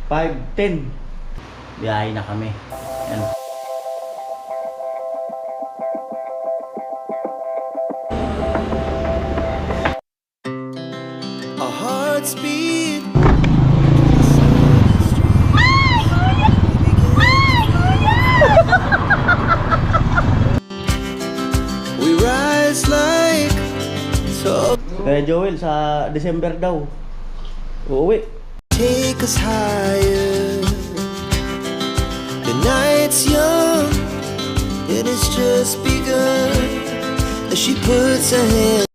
5:10. Biyahe na kami. Yan. Our hearts beat. We rise like so. Kaya Joel, sa December daw uuwi. Take us higher. The night's young, and it's just begun. As she puts her hand.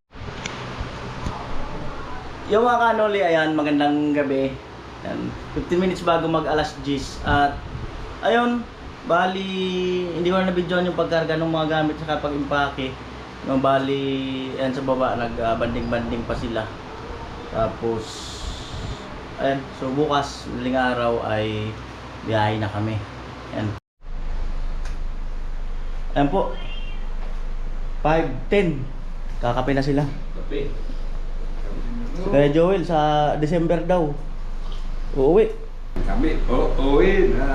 Yung mga kanoli, ayan, magandang gabi. Ayan, 15 minutes bago mag alas 10. At ayun, bali hindi ko na nabidyoan yung pagkarga ng mga gamit sa pag-impake. Yung bali, ayan sa baba, nag-banding-banding pa sila. Tapos ayan, so bukas, muling araw ay biyahe na kami. Ayan. Ayan po, 5:10. Kakape na sila. Kape. Kaya Joel, sa December daw uuwi. Kami, uuwi na.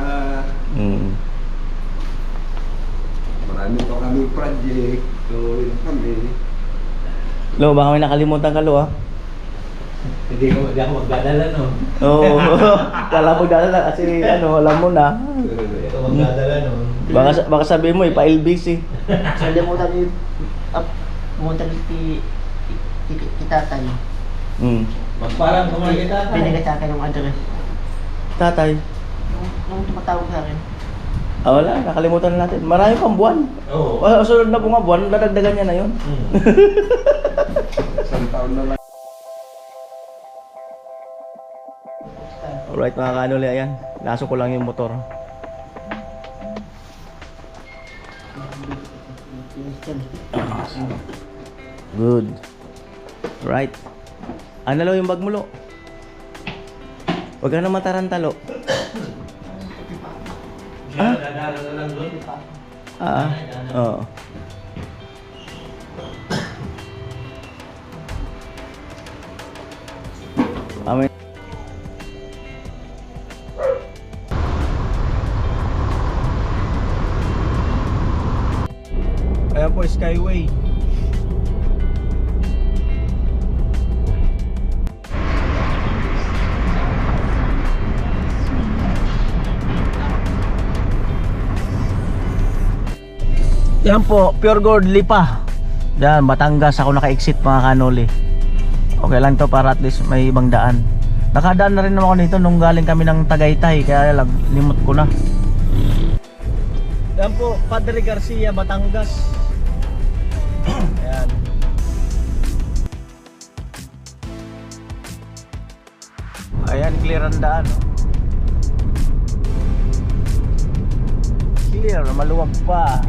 Marami pa kami project. Uuwi na kami. Lo, baka may nakalimutan ka, Lo, ah. Hindi ako magdadala, no? Oo. Kala mo dala kasi ano, alam mo na. Hindi ako magdadala, no? Baka sabihin mo, ipa-LBC. Salimutan niyo pumunta tatay. Parang kumain ka. Binigay sa akin ng address. Tatay. Nung tumatawag sa akin. Wala, nakalimutan na natin. Marami pang buwan. Oo. Sunod na po nga buwan, dadagdagan niya na yun. Isang taon na lang. Alright mga kanuli, ayan. Naso ko lang yung motor. Good. Right. Ano lo yung bag mo, Lo? Huwag ka na matarantalo. Dadala na lang doon. Oo. Amin. Ayan po, Skyway. Yan po, Pure Gold Lipa. Yan, Batangas ako naka-exit mga kanoli. Okay lang to para at least may ibang daan. Nakadaan na rin naman ako nito nung galing kami ng Tagaytay, kaya lang limot ko na. Yan po, Padre Garcia, Batangas. Ayan. Ayan, clear ang daan. Clear, maluwag pa.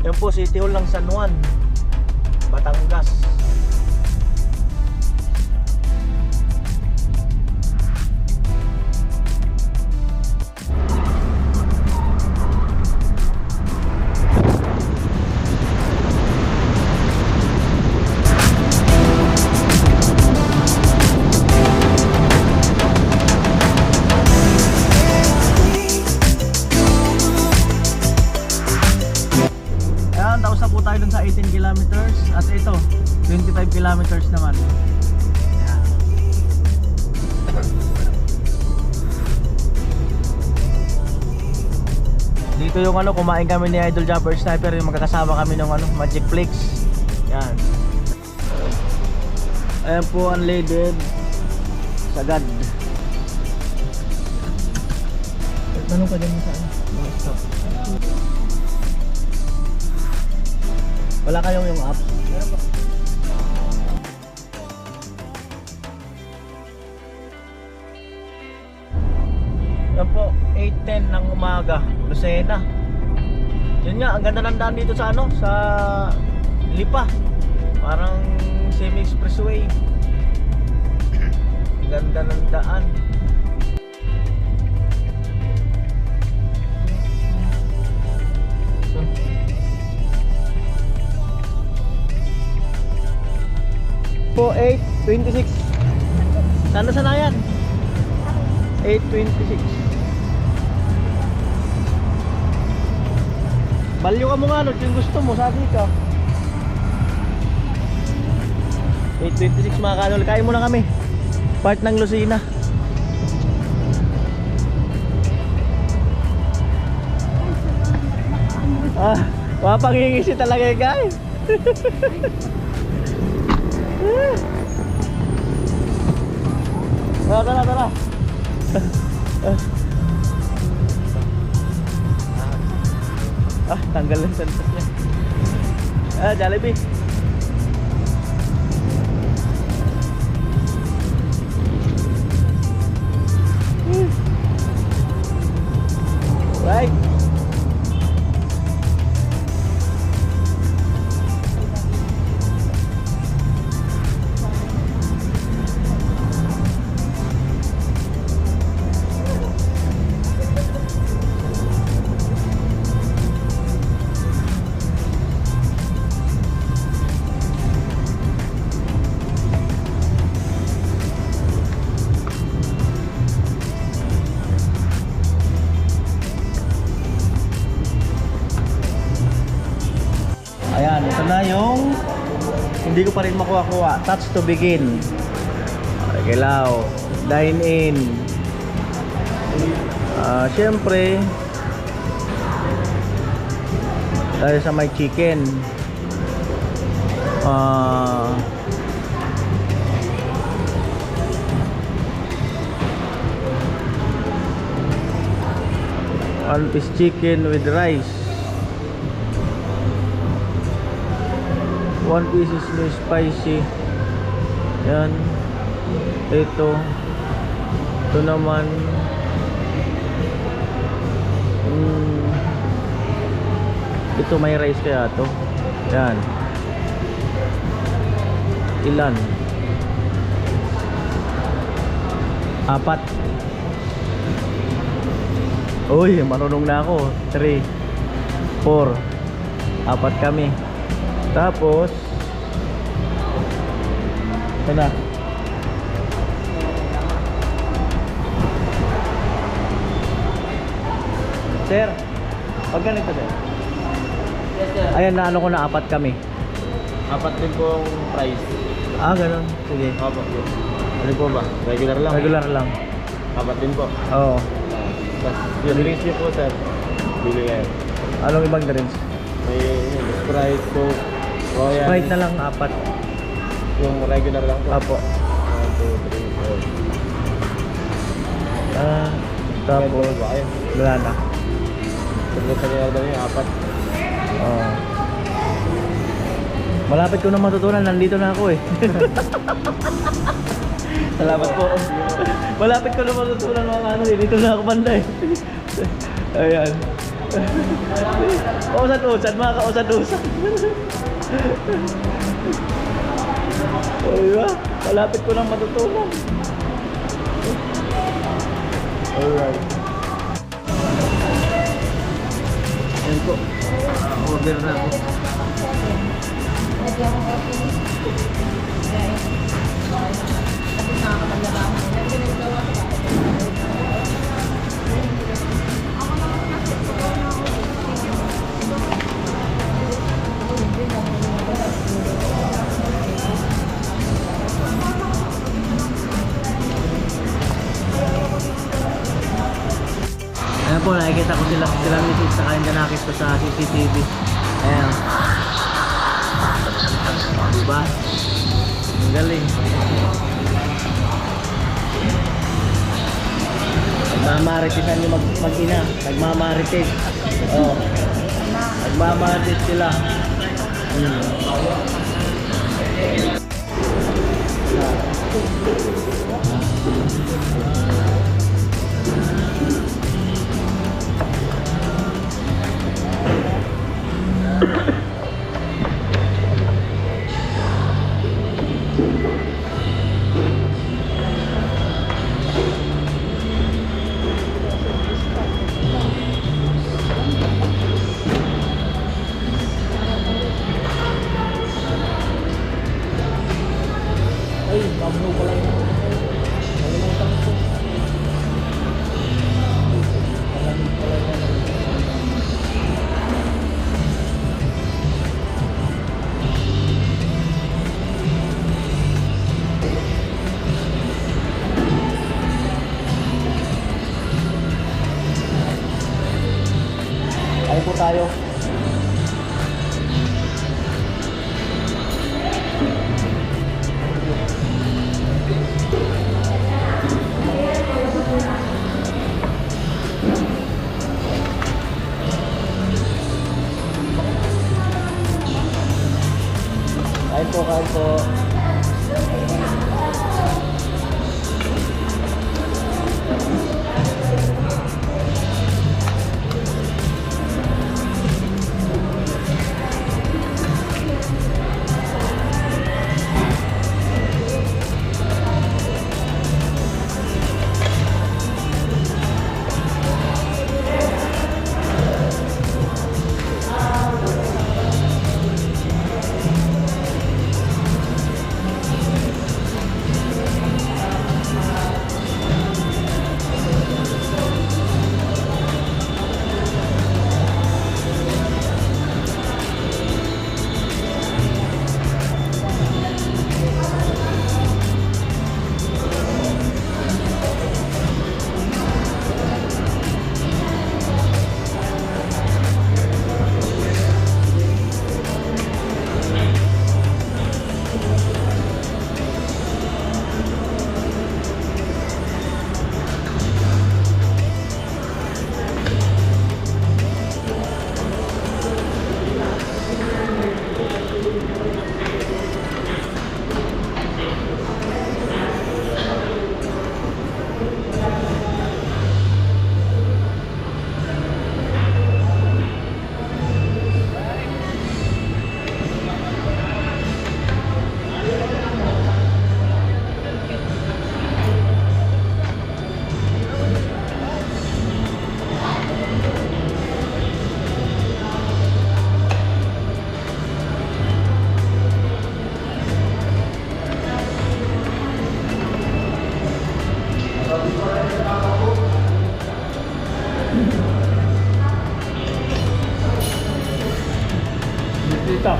Yan po, City Hall ng San Juan, Batangas. Ayan, tapos na po tayo dun sa 18 kilometers. At ito, 25 kilometers naman. Ayan. Dito yung ano, kumain kami ni Idol Jumper Sniper. Yung magkakasama kami ng ano, Magic Flix. Ayan. Ayan po, unleaded. Sagad. Tanong ka din sa ano? Mga stop. Wala kayong yung app? Meron ba? Yan po, 8:10 ng umaga, Lucena. Yun nga, ang ganda ng daan dito sa ano, sa Lipa. Parang semi-expressway. Ang ganda ng daan. po, 8.26. Sana yan? 8.26. Balyo ka mo nga, no? Yung gusto mo, sabi ka. 8.26 mga kanol. Kain muna kami. Part ng Lucena. Mapangingisi talaga yung guys. Tara. Tanggal yung santos niya. Jollibee. Right. Ayan, ito na yung hindi ko pa rin makuha-kuha. Touch to begin. Okay, Lao. Dine in. Siyempre, dahil sa may chicken. One piece chicken with rice. One piece is no spicy. Yan. Ito naman ito may rice kaya to. Yan. Ilan? 4. Uy, marunong na ako. 3 4 4 kami. Tapos ito na. Sir, pag ganito sir. Yes, sir. Ayan na ano ko na 4 kami. 4 din pong price. Ganun. Sige. Opo. Ano po ba? Regular lang? Regular lang. 4 din po. Oo. Tapos yung drinks niyo po sir. Bili kayo. Anong ibang drinks? May Sprite, Coke, Royal. Sprite na lang 4. Yung regular lang po. Apo. 1, 2, 3, 4. Tapos ba kayo? wala na. Sagot niyo order niyo 4. Oo. Malapit ko na matutunan, nandito na ako eh. Salamat po. Malapit ko na matutunan mga ano eh, dito na ako banda eh. Ayan. Usad-usad, mga kausad-usad. O diba? Malapit ko na matutunan. Alright. Ayan po. Order na ako. Ayan po, nakikita ko sila misis sa kanya nakis ko sa CCTV. Ayan. Diba? Ang galing. Nagmamaritisan yung mag-ina. Nagmamaritis. Oo. Nagmamaritis sila. Ay, pablo pala yun. Nalimutan ko. Palamig pala yun. Ay po tayo. Kain po, kain po. Dito.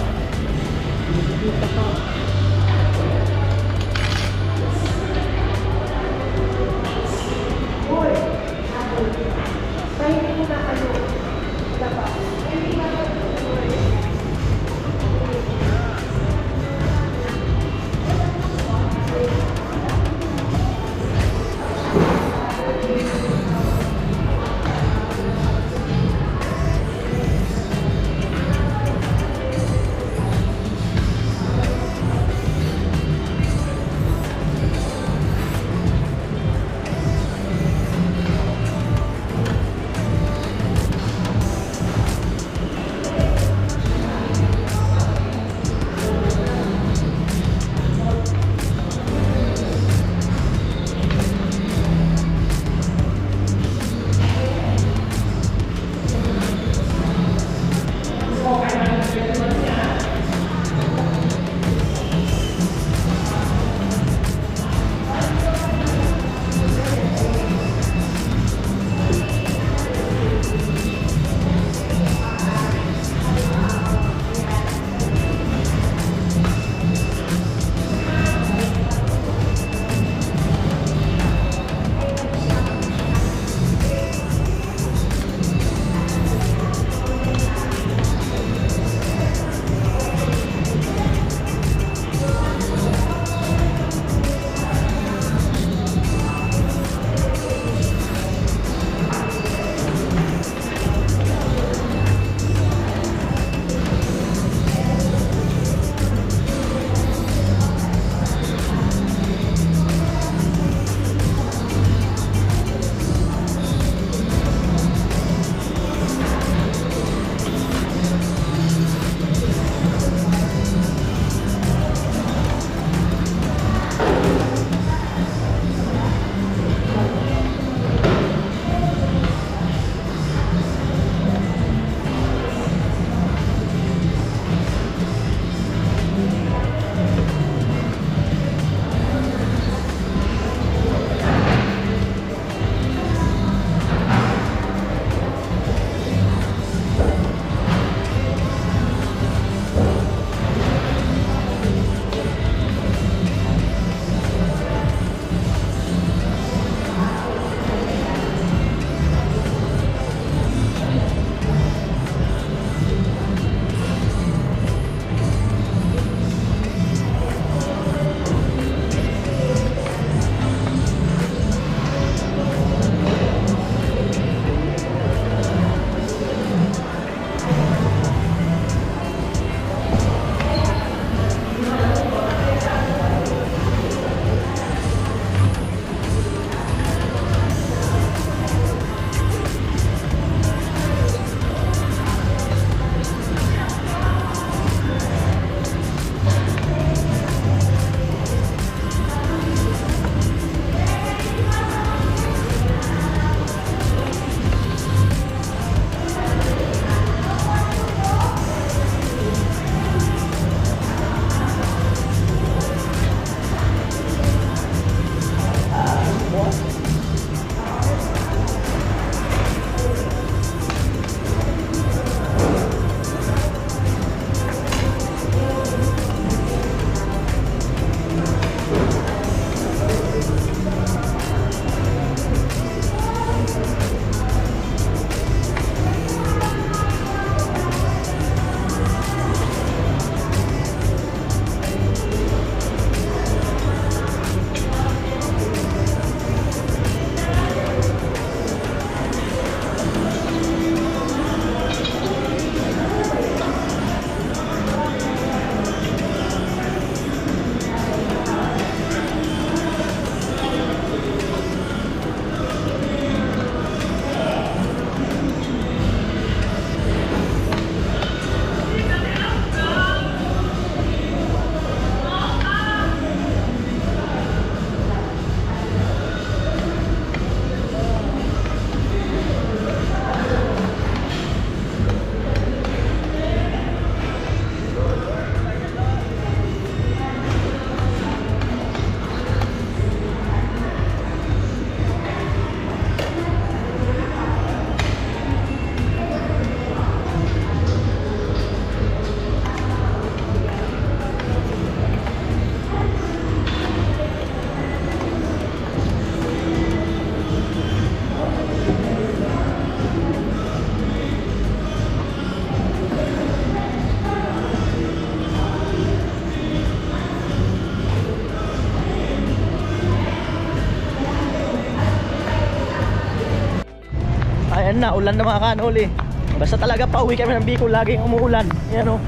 ulan na mga kanoli. Basta talaga pauwi kami ng Bicol, laging umuulan. Ayan o.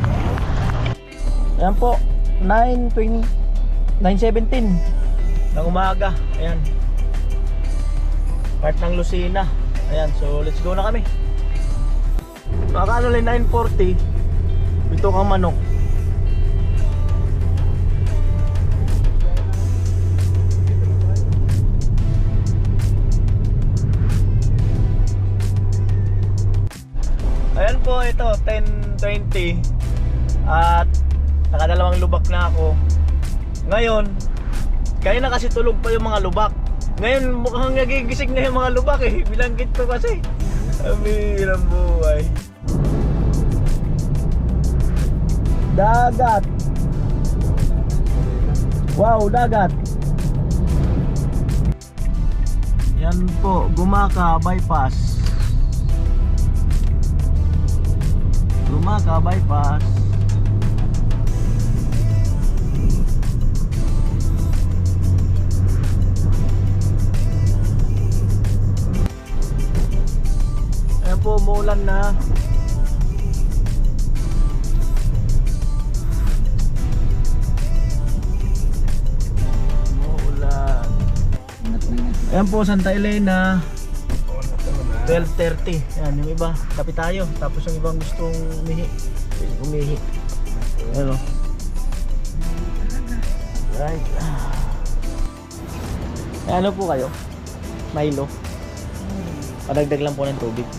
Ayan po, 9:17 ng umaga. Ayan. Part ng Lucena. Ayan, so let's go na kami. Mga kanoli, 9:40. Ito kang manok. Ayan po, ito 10:20 at nakadalawang lubak na ako. Ngayon, kanina kasi tulog pa yung mga lubak. Ngayon mukhang nagigising na yung mga lubak eh. Bilanggit ko kasi. Amirang buhay. Dagat. Wow, dagat. Yan po, Gumaka bypass. Gumaka bypass. Ayan po, umuulan na. Umuulan. Ayan po, Santa Elena. 12:30. Ayan, yung iba, kape tayo. Tapos yung ibang gustong umihi. Ayan o. Right. Ano po kayo? Milo? Padagdag lang po ng tubig.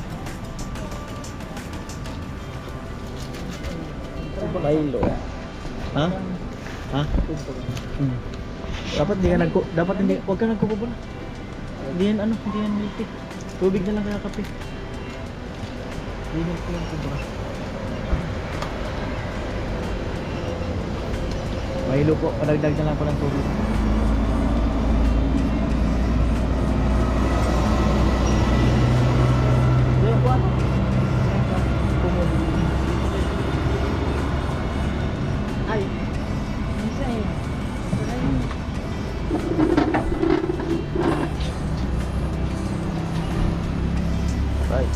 Milo. Ha? Ha? Dapat hindi, huwag ka nagkukubura. Hindi yan hindi yan milk tea. Tubig na lang kaya kape. Hindi milk tea yung kubura. Milo po, padagdag na lang po ng tubig. Yung po ano? Ay. Isa eh. Right.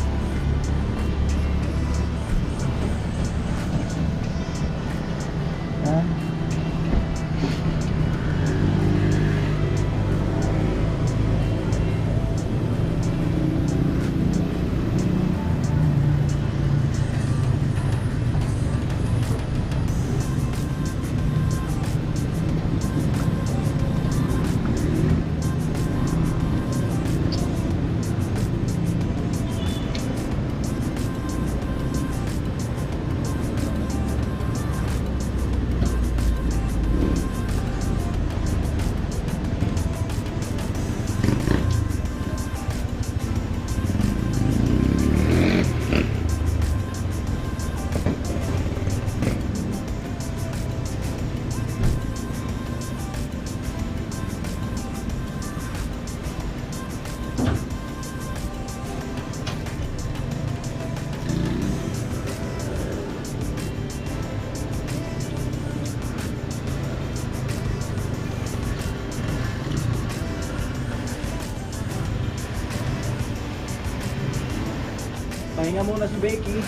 Pahinga muna si Becky.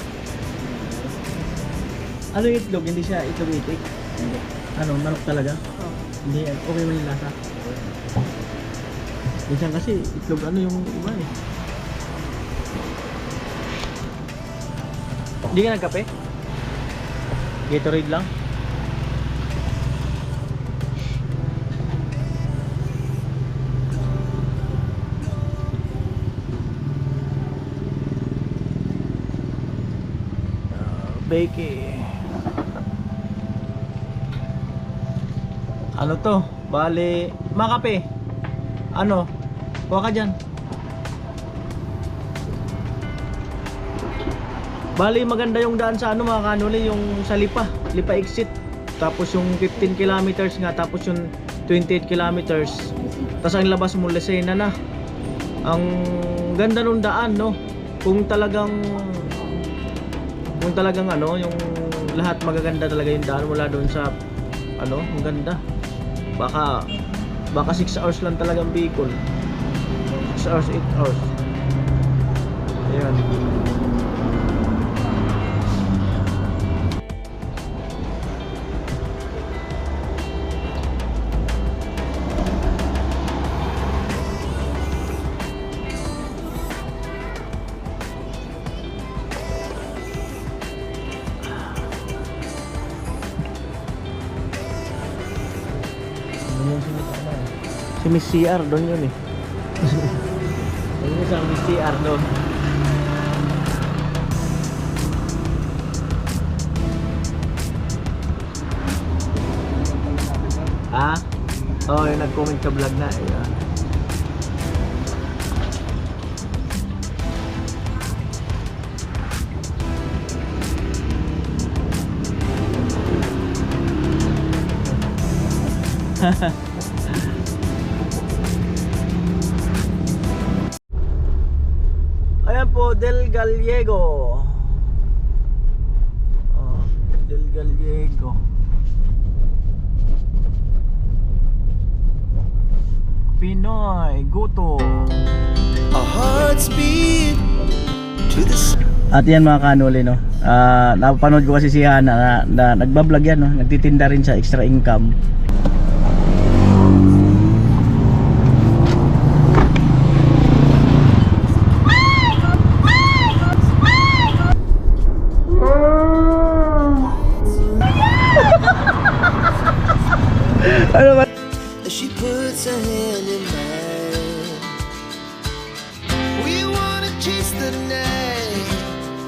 Ano yung itlog? Hindi siya itlog itik? Hindi. Ano? Manok talaga? Oo. Hindi. Okay mo yung lasa? Minsan kasi itlog ano yung iba eh. Hindi ka nagkape? Gatorade lang? Becky. Ano to? Bale, makape. Ano? Kuha ka dyan. Bale, maganda yung daan sa ano mga kanuli, yung sa Lipa exit. Tapos yung 15 kilometers nga, tapos yung 28 kilometers. Tapos ang labas mo Lucena na. Ang ganda nung daan, no? Kung talagang ano, yung lahat magaganda talaga yung daan mula doon sa ano, ang ganda. Baka 6 hours lang talagang Bicol. 6 hours, 8 hours. Ayun. Si Miss CR doon yun eh. Ayun isang Miss CR doon. Ah? Oo, yung nag-comment sa vlog na. Ayun. Ayan po, Del Gallego. Oh, Del Gallego. Pinoy Guto. Our hearts beat to the At yan mga kanuli, no. Napapanood ko kasi si Hana na nagbablog yan, no. Nagtitinda rin siya, extra income. Ano ba? as she puts her hand in mine. We wanna chase the night,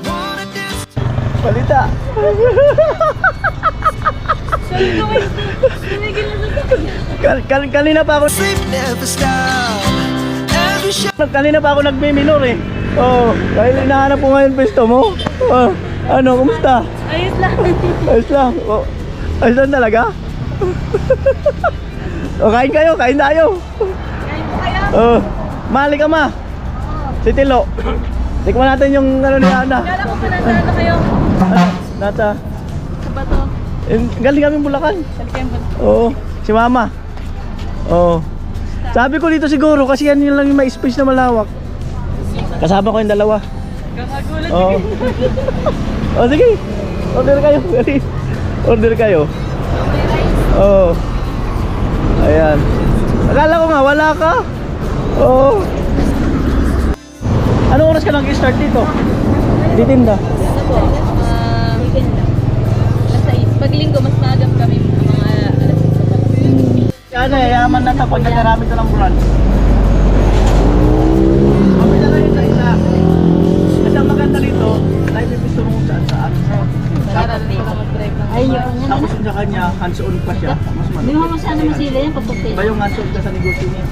wanna dance. Balita. Kanina pa ako Sleep never stop. Every shot. kanina pa ako nagme-minor eh. Oh, dahil hinahanap ko ngayon pwesto mo. Oh, ano, kumusta? Ayos lang. Ayos lang. Oh, ayos lang talaga. O, kain kayo, kain tayo. Kain po kayo. Oh, mali ka ma. Si Tilo. Tikman natin yung ano ni Ana. Kala ko pa nasa ano kayo. Ano, nata. Sa bato. Galing kami Bulacan. Sa Likembo. Oo, si Mama. Oo. Sabi ko dito siguro kasi yan lang yung may space na malawak. Kasama ko yung dalawa. Kakagulat. Oo. Oh, sige. Order kayo. Order kayo. Oo. Ayan. Akala ko nga wala ka. Oo. Anong oras ka nag-start dito? Ditinda. Ano po? Weekend lang. Nasa pag linggo, mas maagap kami mga alas 6 pa lang. Ano eh, yaman na tapos nagkarami ito ng bulan. Kami na ngayon sa isa. Kasi ang maganda dito, live episode mo saan saan. Para dito mag-drive lang. Tapos yung sa kanya, hands-on pa siya. Mas malaki. Hindi mo masyado masila yan pag pagpili. Iba yung hands-on ka sa negosyo niya.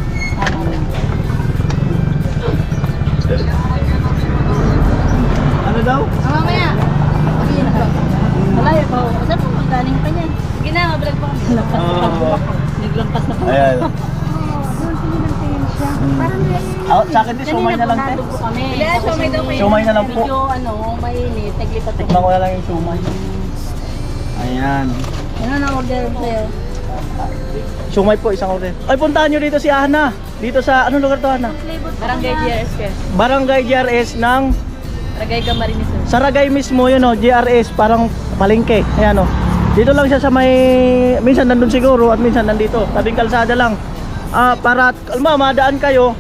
Ano daw? Mamaya. Malayo pa. Saan po magaling pa niyan? Sige na, mablog pa kami. Naglampas na po. Ayan. Sa akin din, siomay na lang, te. Kaya siomay daw kayo. Siomay na lang po. Medyo ano, mainit. Naglipat ako. Tikman ko na lang yung siomay. Ayan. Ano na order sa'yo? Siomay po, isang order. Ay, puntahan nyo dito si Ana. Dito sa, anong lugar to, Ana? Barangay GRS ka. Barangay GRS ng Barangay Camarines. Saragay mismo yun, oh, GRS, parang palengke. Ayan, oh. Dito lang siya sa may, minsan nandun siguro at minsan nandito. Tabing kalsada lang. Para, madaan kayo,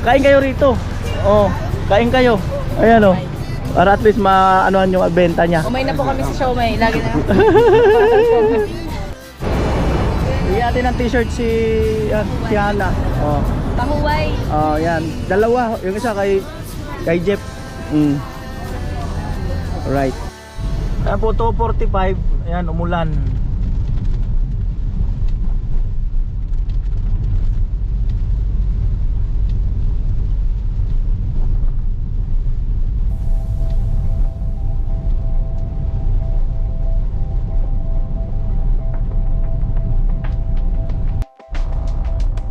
kain kayo rito. Oh, kain kayo. Ayan, oh. Para at least maanohan yung benta niya. Umay na po kami sa siomay. Lagi na. Bigyan natin ng t-shirt si Hana. Oh. Pahuway. Oh, yan. Dalawa, yung isa kay Jeff. Alright. Ayan po, 2:45. Ayan, umulan.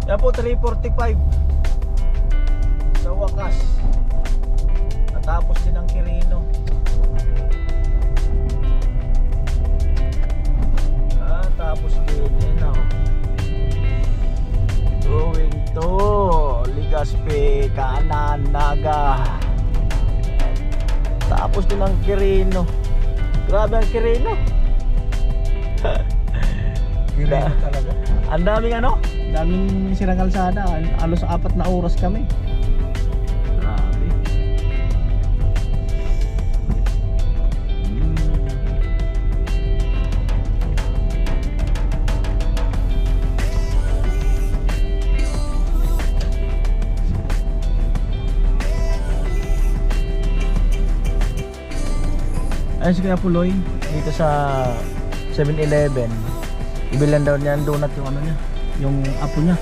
Ayan po, 3:45. Sa wakas. Natapos din ang Quirino. Tapos din, yun o. Going to Legazpi, Kanan, Naga. Tapos din ang Quirino. Grabe ang Quirino. Hirap talaga. Ang daming ano? Ang daming sirang kalsada. Alos 4 na oras kami. Grabe. Ayun si Kuya Puloy dito sa 7-Eleven. Ibilan daw niya ang donut yung ano niya, yung apo niya.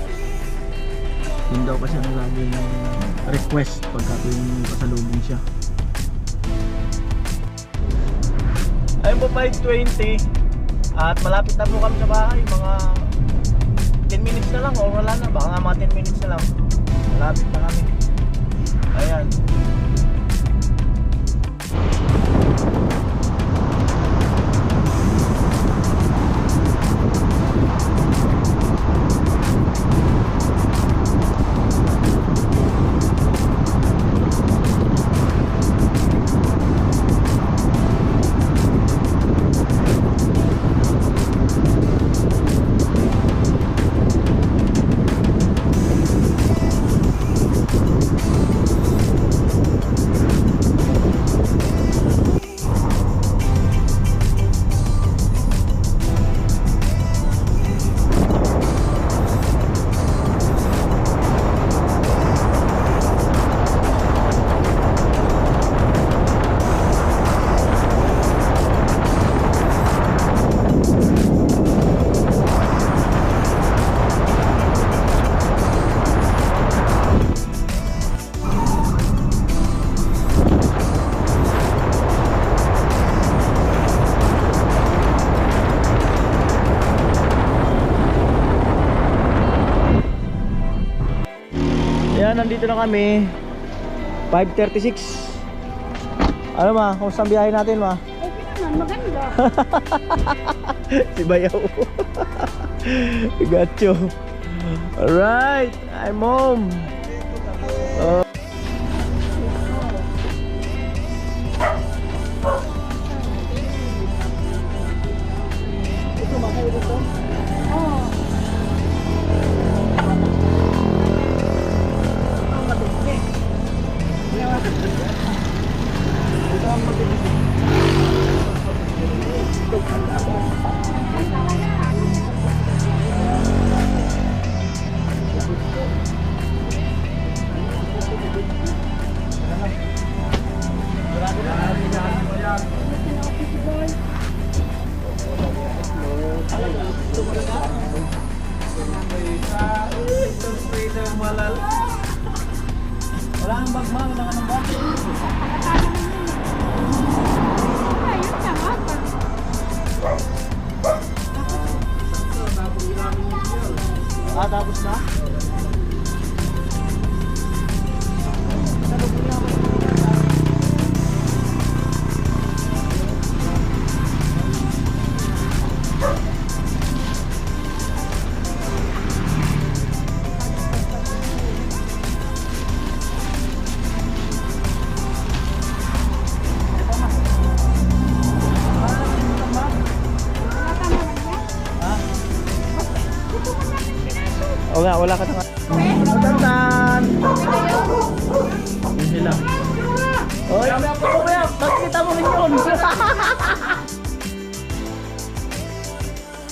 Yun daw kasi ang lagi ng request pagka tuwing pasalubong siya. Ayun po 5:20 at malapit na po kami sa bahay. Mga 10 minutes na lang o wala na, baka nga mga 10 minutes na lang. Malapit na kami. Ayan. Yan, nandito na kami. 5:36. Ano ma? Kumusta ang biyahe natin ma? Okay naman, maganda. Si Bayaw. Got you. Alright, I'm home. Wala kang bag ma, wala ka ng bag. Ah, tapos na? O nga, wala ka na nga. Tantan! Yun sila. Oy, makikita mo rin yun.